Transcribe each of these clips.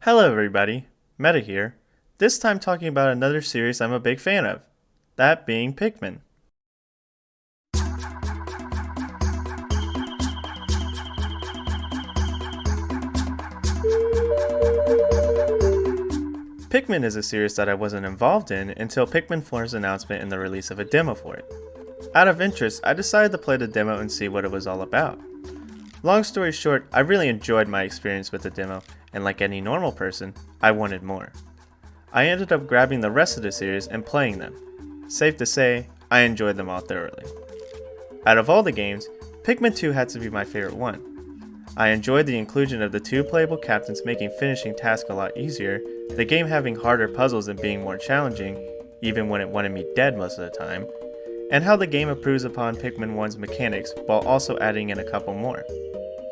Hello everybody, Meta here, this time talking about another series I'm a big fan of, that being Pikmin. Pikmin is a series that I wasn't involved in until Pikmin 4's announcement and the release of a demo for it. Out of interest, I decided to play the demo and see what it was all about. Long story short, I really enjoyed my experience with the demo, and like any normal person, I wanted more. I ended up grabbing the rest of the series and playing them. Safe to say, I enjoyed them all thoroughly. Out of all the games, Pikmin 2 had to be my favorite one. I enjoyed the inclusion of the two playable captains making finishing tasks a lot easier, the game having harder puzzles and being more challenging, even when it wanted me dead most of the time, and how the game improves upon Pikmin 1's mechanics while also adding in a couple more.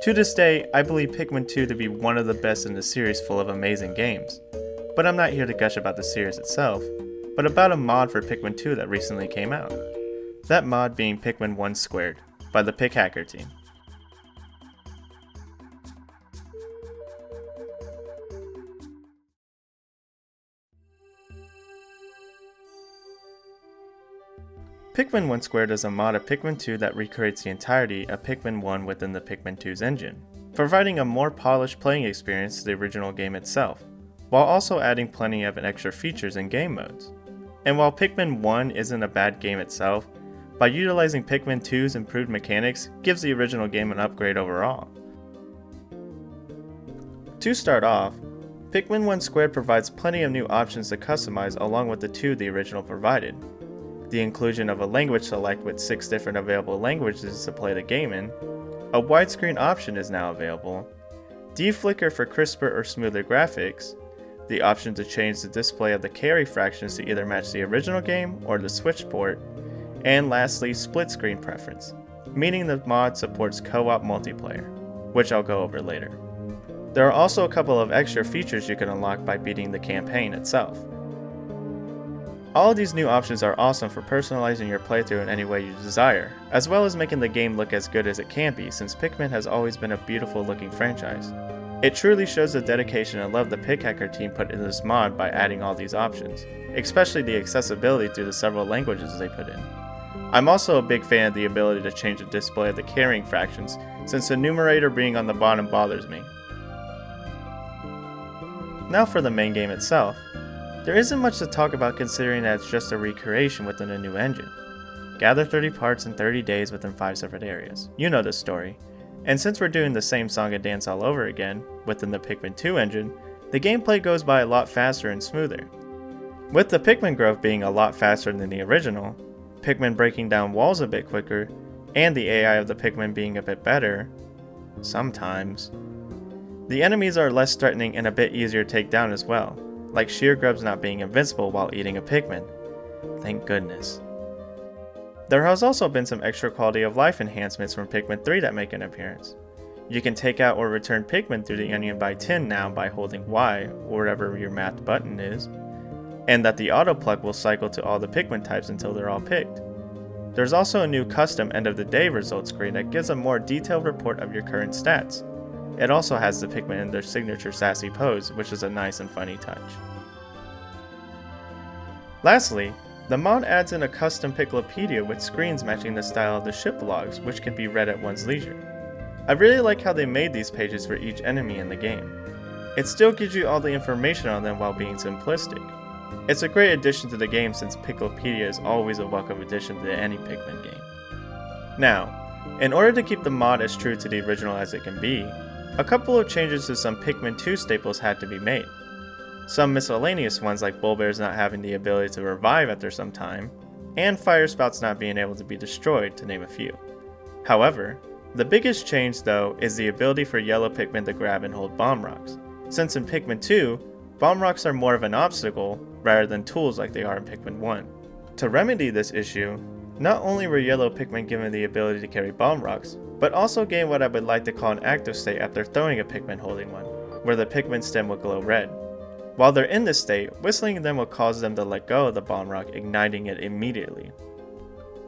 To this day, I believe Pikmin 2 to be one of the best in the series full of amazing games. But I'm not here to gush about the series itself, but about a mod for Pikmin 2 that recently came out. That mod being Pikmin 1 Squared, by the Pikhacker team. Pikmin 1 Squared is a mod of Pikmin 2 that recreates the entirety of Pikmin 1 within the Pikmin 2's engine, providing a more polished playing experience to the original game itself, while also adding plenty of extra features and game modes. And while Pikmin 1 isn't a bad game itself, by utilizing Pikmin 2's improved mechanics gives the original game an upgrade overall. To start off, Pikmin 1 Squared provides plenty of new options to customize along with the two the original provided. The inclusion of a language select with 6 different available languages to play the game in, a widescreen option is now available, deflicker for crisper or smoother graphics, the option to change the display of the carry fractions to either match the original game or the Switch port, and lastly split screen preference, meaning the mod supports co-op multiplayer, which I'll go over later. There are also a couple of extra features you can unlock by beating the campaign itself. All of these new options are awesome for personalizing your playthrough in any way you desire, as well as making the game look as good as it can be since Pikmin has always been a beautiful looking franchise. It truly shows the dedication and love the Pikhacker team put into this mod by adding all these options, especially the accessibility through the several languages they put in. I'm also a big fan of the ability to change the display of the carrying fractions, since the numerator being on the bottom bothers me. Now for the main game itself. There isn't much to talk about considering that it's just a recreation within a new engine. Gather 30 parts in 30 days within 5 separate areas. You know the story. And since we're doing the same song and dance all over again, within the Pikmin 2 engine, the gameplay goes by a lot faster and smoother. With the Pikmin growth being a lot faster than the original, Pikmin breaking down walls a bit quicker, and the AI of the Pikmin being a bit better, sometimes, the enemies are less threatening and a bit easier to take down as well, like sheer grubs not being invincible while eating a Pikmin. Thank goodness. There has also been some extra quality of life enhancements from Pikmin 3 that make an appearance. You can take out or return Pikmin through the onion by tin now by holding Y, or whatever your math button is, and that the auto pluck will cycle to all the Pikmin types until they're all picked. There's also a new custom end of the day results screen that gives a more detailed report of your current stats. It also has the Pikmin in their signature sassy pose, which is a nice and funny touch. Lastly, the mod adds in a custom Piklopedia with screens matching the style of the ship logs, which can be read at one's leisure. I really like how they made these pages for each enemy in the game. It still gives you all the information on them while being simplistic. It's a great addition to the game since Piklopedia is always a welcome addition to any Pikmin game. Now, in order to keep the mod as true to the original as it can be, a couple of changes to some Pikmin 2 staples had to be made. Some miscellaneous ones like Bulbears not having the ability to revive after some time, and Fire Spouts not being able to be destroyed, to name a few. However, the biggest change though is the ability for yellow Pikmin to grab and hold bomb rocks, since in Pikmin 2, bomb rocks are more of an obstacle rather than tools like they are in Pikmin 1. To remedy this issue, not only were yellow Pikmin given the ability to carry bomb rocks, but also gain what I would like to call an active state after throwing a Pikmin holding one, where the Pikmin stem will glow red. While they're in this state, whistling them will cause them to let go of the bomb rock, igniting it immediately.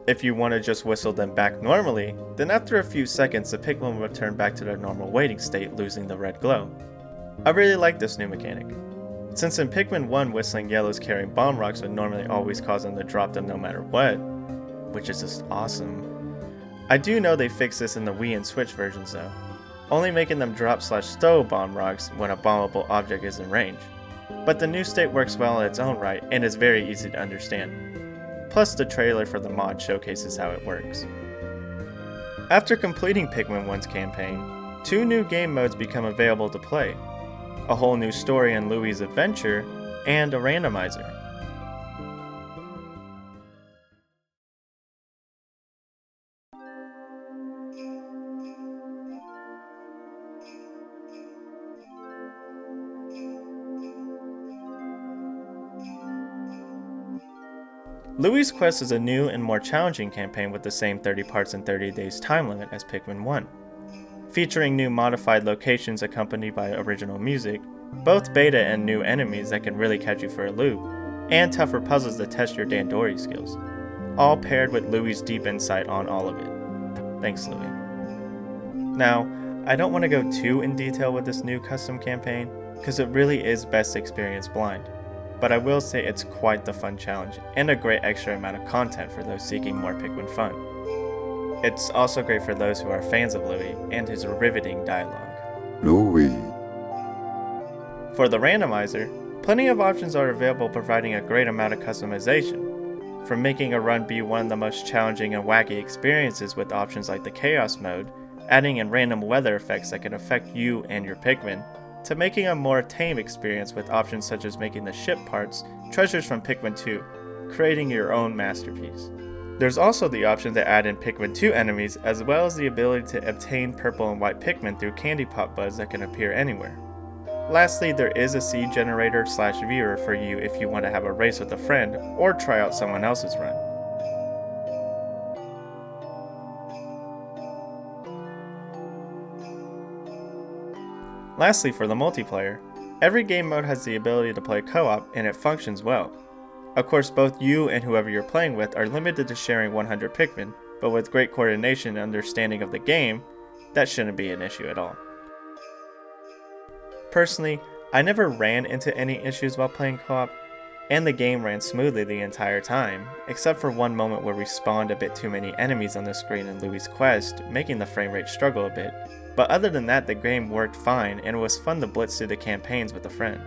If you want to just whistle them back normally, then after a few seconds the Pikmin will return back to their normal waiting state, losing the red glow. I really like this new mechanic. Since in Pikmin 1 whistling yellows carrying bomb rocks would normally always cause them to drop them no matter what, which is just awesome. I do know they fixed this in the Wii and Switch versions though, only making them drop/stow bomb rocks when a bombable object is in range. But the new state works well in its own right and is very easy to understand. Plus the trailer for the mod showcases how it works. After completing Pikmin 1's campaign, 2 new game modes become available to play. A whole new story in Louie's adventure, and a randomizer. Louie's Quest is a new and more challenging campaign with the same 30 parts and 30 days time limit as Pikmin 1. Featuring new modified locations accompanied by original music, both beta and new enemies that can really catch you for a loop, and tougher puzzles to test your Dandori skills, all paired with Louie's deep insight on all of it. Thanks, Louie. Now, I don't want to go too in detail with this new custom campaign, because it really is best experienced blind, but I will say it's quite the fun challenge and a great extra amount of content for those seeking more Pikmin fun. It's also great for those who are fans of Louie and his riveting dialogue. Louie. For the randomizer, plenty of options are available providing a great amount of customization. From making a run be one of the most challenging and wacky experiences with options like the Chaos mode, adding in random weather effects that can affect you and your Pikmin, to making a more tame experience with options such as making the ship parts treasures from Pikmin 2, creating your own masterpiece. There's also the option to add in Pikmin 2 enemies, as well as the ability to obtain purple and white Pikmin through candy pop buds that can appear anywhere. Lastly, there is a seed generator/viewer for you if you want to have a race with a friend or try out someone else's run. Lastly, for the multiplayer, every game mode has the ability to play co-op and it functions well. Of course, both you and whoever you're playing with are limited to sharing 100 Pikmin, but with great coordination and understanding of the game, that shouldn't be an issue at all. Personally, I never ran into any issues while playing co-op, and the game ran smoothly the entire time, except for one moment where we spawned a bit too many enemies on the screen in Louie's Quest, making the frame rate struggle a bit, but other than that the game worked fine and it was fun to blitz through the campaigns with a friend.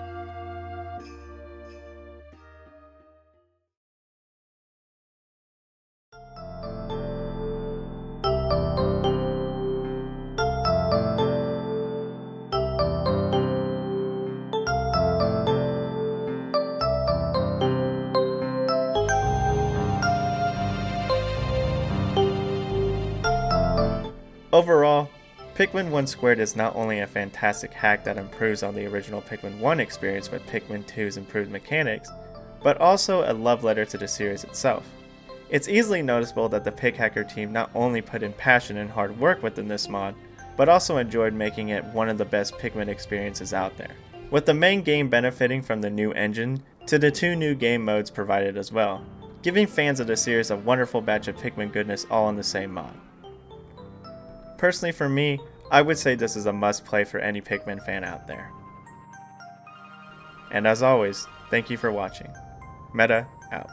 Overall, Pikmin 1 Squared is not only a fantastic hack that improves on the original Pikmin 1 experience with Pikmin 2's improved mechanics, but also a love letter to the series itself. It's easily noticeable that the Pikhacker team not only put in passion and hard work within this mod, but also enjoyed making it one of the best Pikmin experiences out there, with the main game benefiting from the new engine to the 2 new game modes provided as well, giving fans of the series a wonderful batch of Pikmin goodness all in the same mod. Personally for me, I would say this is a must play for any Pikmin fan out there. And as always, thank you for watching. Meta out.